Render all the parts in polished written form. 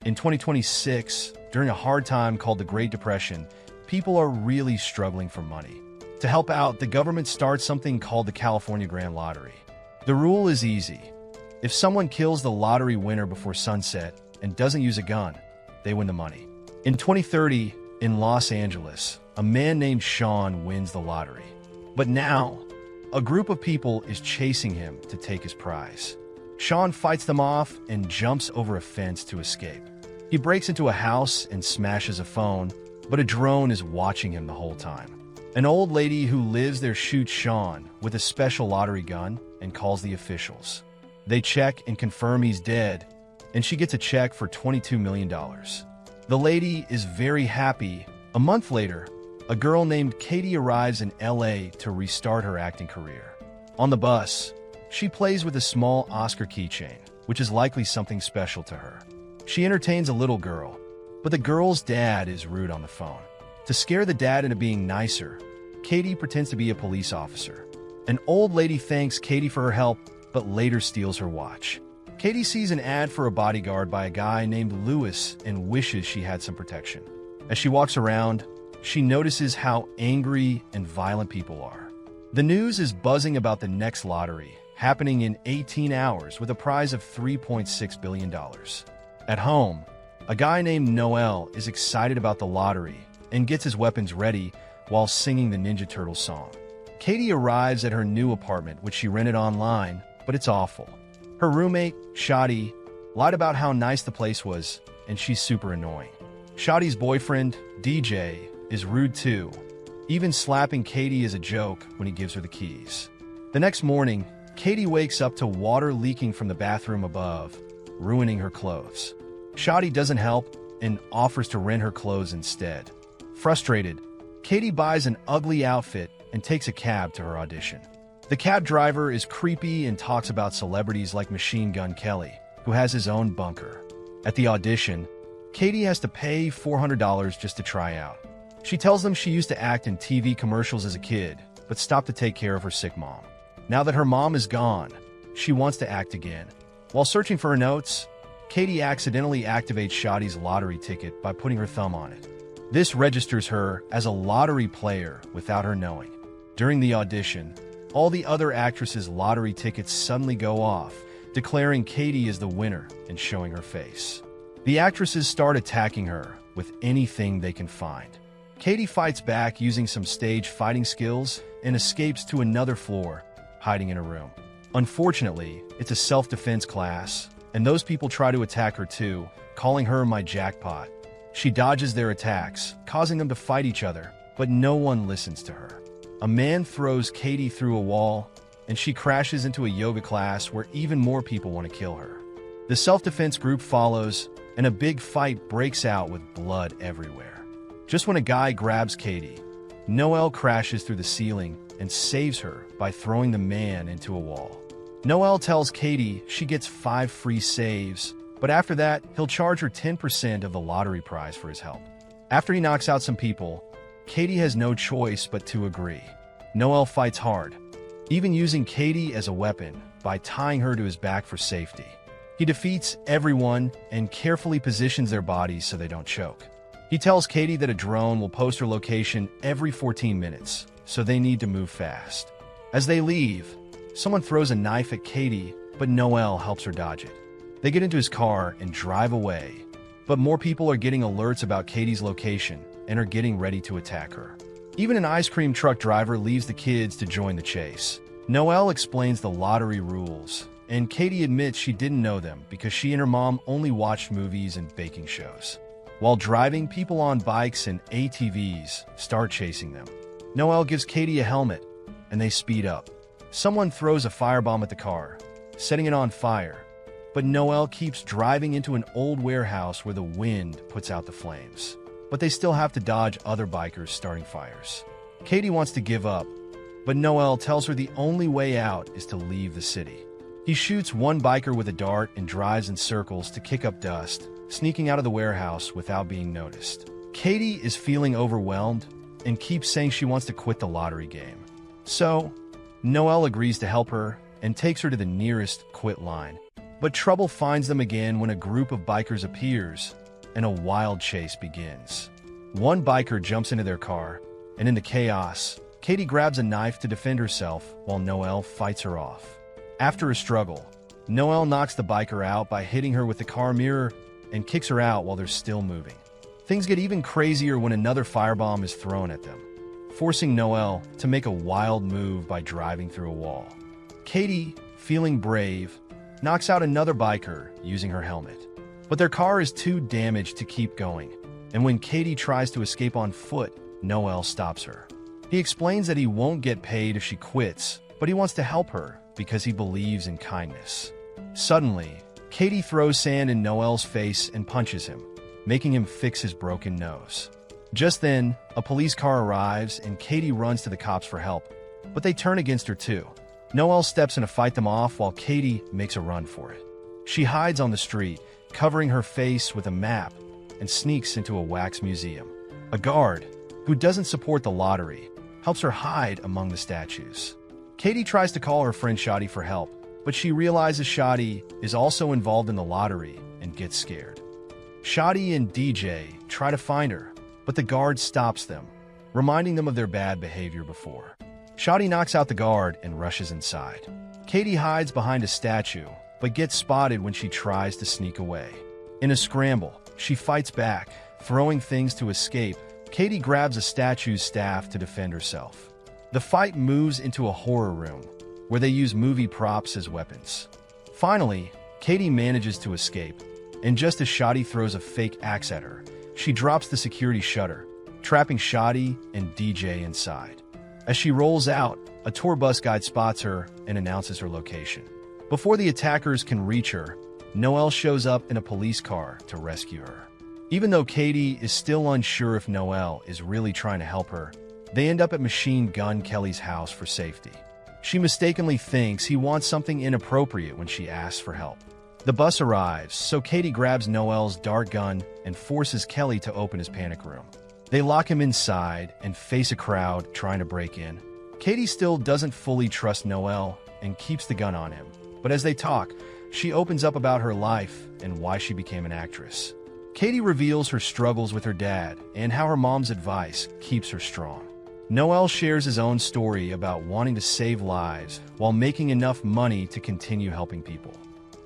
In 2026, during a hard time called the Great Depression, people are really struggling for money. To help out, the government starts something called the California Grand Lottery. The rule is easy. If someone kills the lottery winner before sunset and doesn't use a gun, they win the money. In 2030, in Los Angeles, a man named Sean wins the lottery. But now, a group of people is chasing him to take his prize. Sean fights them off and jumps over a fence to escape. He breaks into a house and smashes a phone, but a drone is watching him the whole time. An old lady who lives there shoots Sean with a special lottery gun and calls the officials. They check and confirm he's dead, and she gets a check for $22 million. The lady is very happy. A month later, a girl named Katie arrives in LA to restart her acting career. On the bus, she plays with a small Oscar keychain, which is likely something special to her. She entertains a little girl, but the girl's dad is rude on the phone. To scare the dad into being nicer, Katie pretends to be a police officer. An old lady thanks Katie for her help, but later steals her watch. Katie sees an ad for a bodyguard by a guy named Lewis and wishes she had some protection. As she walks around, she notices how angry and violent people are. The news is buzzing about the next lottery, happening in 18 hours with a prize of $3.6 billion. At home, a guy named Noel is excited about the lottery and gets his weapons ready while singing the Ninja Turtles song. Katie arrives at her new apartment, which she rented online, but it's awful. Her roommate, Shadi, lied about how nice the place was, and she's super annoying. Shadi's boyfriend, DJ, is rude too, even slapping Katie as a joke when he gives her the keys. The next morning, Katie wakes up to water leaking from the bathroom above, ruining her clothes. Shadi doesn't help and offers to rent her clothes instead. Frustrated, Katie buys an ugly outfit and takes a cab to her audition. The cab driver is creepy and talks about celebrities like Machine Gun Kelly, who has his own bunker. At the audition, Katie has to pay $400 just to try out. She tells them she used to act in TV commercials as a kid, but stopped to take care of her sick mom. Now that her mom is gone, she wants to act again. While searching for her notes, Katie accidentally activates Shadi's lottery ticket by putting her thumb on it. This registers her as a lottery player without her knowing. During the audition, all the other actresses' lottery tickets suddenly go off, declaring Katie is the winner and showing her face. The actresses start attacking her with anything they can find. Katie fights back using some stage fighting skills and escapes to another floor, hiding in a room. Unfortunately, it's a self-defense class, and those people try to attack her too, calling her my Jackpot. She dodges their attacks, causing them to fight each other, but no one listens to her. A man throws Katie through a wall, and she crashes into a yoga class where even more people want to kill her. The self-defense group follows, and a big fight breaks out with blood everywhere. Just when a guy grabs Katie, Noel crashes through the ceiling and saves her by throwing the man into a wall. Noel tells Katie she gets 5 free saves, but after that, he'll charge her 10% of the lottery prize for his help. After he knocks out some people, Katie has no choice but to agree. Noel fights hard, even using Katie as a weapon by tying her to his back for safety. He defeats everyone and carefully positions their bodies so they don't choke. He tells Katie that a drone will post her location every 14 minutes, so they need to move fast. As they leave, someone throws a knife at Katie, but Noel helps her dodge it. They get into his car and drive away, but more people are getting alerts about Katie's location and are getting ready to attack her. Even an ice cream truck driver leaves the kids to join the chase. Noel explains the lottery rules, and Katie admits she didn't know them because she and her mom only watched movies and baking shows. While driving, people on bikes and ATVs start chasing them. Noel gives Katie a helmet, and they speed up. Someone throws a firebomb at the car, setting it on fire, but Noel keeps driving into an old warehouse where the wind puts out the flames. But they still have to dodge other bikers starting fires. Katie wants to give up, but Noel tells her the only way out is to leave the city. He shoots one biker with a dart and drives in circles to kick up dust, sneaking out of the warehouse without being noticed. Katie is feeling overwhelmed and keeps saying she wants to quit the lottery game. So, Noel agrees to help her and takes her to the nearest quit line. But trouble finds them again when a group of bikers appears and a wild chase begins. One biker jumps into their car, and in the chaos, Katie grabs a knife to defend herself while Noelle fights her off. After a struggle, Noelle knocks the biker out by hitting her with the car mirror and kicks her out while they're still moving. Things get even crazier when another firebomb is thrown at them, forcing Noelle to make a wild move by driving through a wall. Katie, feeling brave, knocks out another biker using her helmet. But their car is too damaged to keep going, and when Katie tries to escape on foot, Noelle stops her. He explains that he won't get paid if she quits, but he wants to help her because he believes in kindness. Suddenly, Katie throws sand in Noelle's face and punches him, making him fix his broken nose. Just then, a police car arrives and Katie runs to the cops for help, but they turn against her too. Noelle steps in to fight them off while Katie makes a run for it. She hides on the street, covering her face with a map, and sneaks into a wax museum. A guard, who doesn't support the lottery, helps her hide among the statues. Katie tries to call her friend Shadi for help, but she realizes Shadi is also involved in the lottery and gets scared. Shadi and DJ try to find her, but the guard stops them, reminding them of their bad behavior before. Shadi knocks out the guard and rushes inside. Katie hides behind a statue, but gets spotted when she tries to sneak away. In a scramble, she fights back, throwing things to escape. Katie grabs a statue's staff to defend herself. The fight moves into a horror room, where they use movie props as weapons. Finally, Katie manages to escape, and just as Shadi throws a fake axe at her, she drops the security shutter, trapping Shadi and DJ inside. As she rolls out, a tour bus guide spots her and announces her location. Before the attackers can reach her, Noelle shows up in a police car to rescue her. Even though Katie is still unsure if Noelle is really trying to help her, they end up at Machine Gun Kelly's house for safety. She mistakenly thinks he wants something inappropriate when she asks for help. The bus arrives, so Katie grabs Noelle's dart gun and forces Kelly to open his panic room. They lock him inside and face a crowd trying to break in. Katie still doesn't fully trust Noelle and keeps the gun on him. But as they talk, she opens up about her life and why she became an actress. Katie reveals her struggles with her dad and how her mom's advice keeps her strong. Noelle shares his own story about wanting to save lives while making enough money to continue helping people.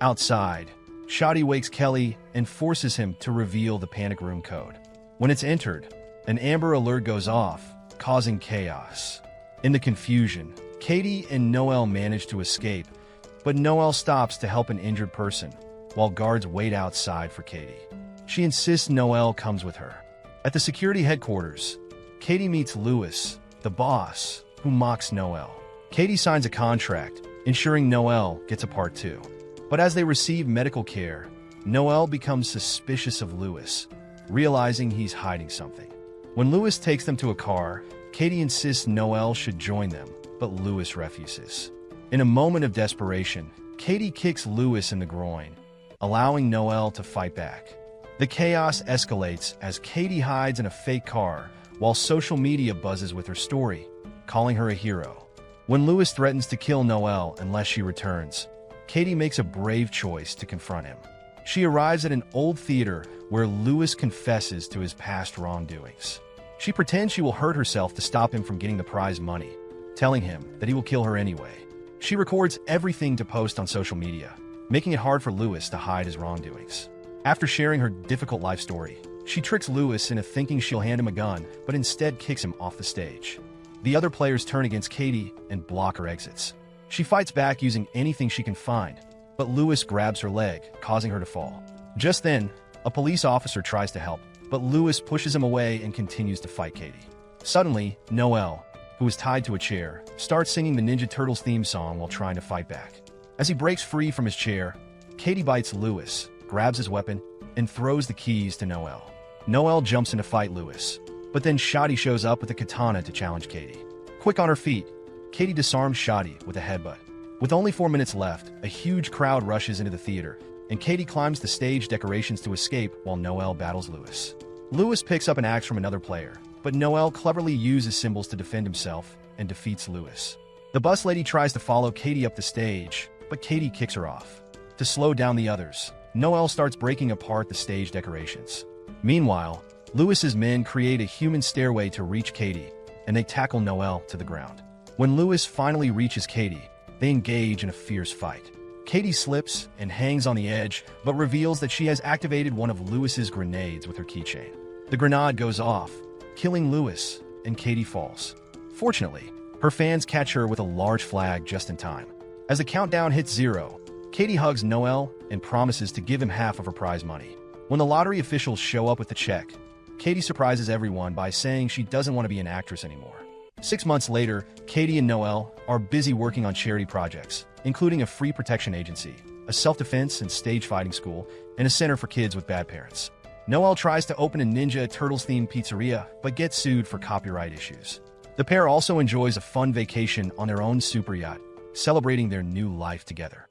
Outside, Shadi wakes Kelly and forces him to reveal the panic room code. When it's entered, an Amber Alert goes off, causing chaos. In the confusion, Katie and Noelle manage to escape, but Noelle stops to help an injured person, while guards wait outside for Katie. She insists Noelle comes with her. At the security headquarters, Katie meets Louis, the boss, who mocks Noelle. Katie signs a contract, ensuring Noelle gets a part 2. But as they receive medical care, Noelle becomes suspicious of Louis, realizing he's hiding something. When Louis takes them to a car, Katie insists Noelle should join them, but Louis refuses. In a moment of desperation, Katie kicks Louis in the groin, allowing Noelle to fight back. The chaos escalates as Katie hides in a fake car while social media buzzes with her story, calling her a hero. When Louis threatens to kill Noelle unless she returns, Katie makes a brave choice to confront him. She arrives at an old theater where Louis confesses to his past wrongdoings. She pretends she will hurt herself to stop him from getting the prize money, telling him that he will kill her anyway. She records everything to post on social media, making it hard for Louis to hide his wrongdoings. After sharing her difficult life story, she tricks Louis into thinking she'll hand him a gun, but instead kicks him off the stage. The other players turn against Katie and block her exits. She fights back using anything she can find, but Louis grabs her leg, causing her to fall. Just then, a police officer tries to help, but Louis pushes him away and continues to fight Katie. Suddenly, Noelle, who is tied to a chair, starts singing the Ninja Turtles theme song while trying to fight back. As he breaks free from his chair, Katie bites Louis, grabs his weapon, and throws the keys to Noelle. Noelle jumps in to fight Louis, but then Shadi shows up with a katana to challenge Katie. Quick on her feet, Katie disarms Shadi with a headbutt. With only 4 minutes left, a huge crowd rushes into the theater, and Katie climbs the stage decorations to escape while Noelle battles Louis. Louis picks up an axe from another player, but Noelle cleverly uses symbols to defend himself and defeats Louis. The bus lady tries to follow Katie up the stage, but Katie kicks her off. To slow down the others, Noelle starts breaking apart the stage decorations. Meanwhile, Lewis's men create a human stairway to reach Katie, and they tackle Noelle to the ground. When Lewis finally reaches Katie, they engage in a fierce fight. Katie slips and hangs on the edge, but reveals that she has activated one of Lewis's grenades with her keychain. The grenade goes off, killing Lewis, and Katie falls. Fortunately, her fans catch her with a large flag just in time. As the countdown hits 0, Katie hugs Noelle and promises to give him half of her prize money. When the lottery officials show up with the check, Katie surprises everyone by saying she doesn't want to be an actress anymore. 6 months later, Katie and Noelle are busy working on charity projects, including a free protection agency, a self-defense and stage fighting school, and a center for kids with bad parents. Noelle tries to open a Ninja Turtles-themed pizzeria, but gets sued for copyright issues. The pair also enjoys a fun vacation on their own super yacht, celebrating their new life together.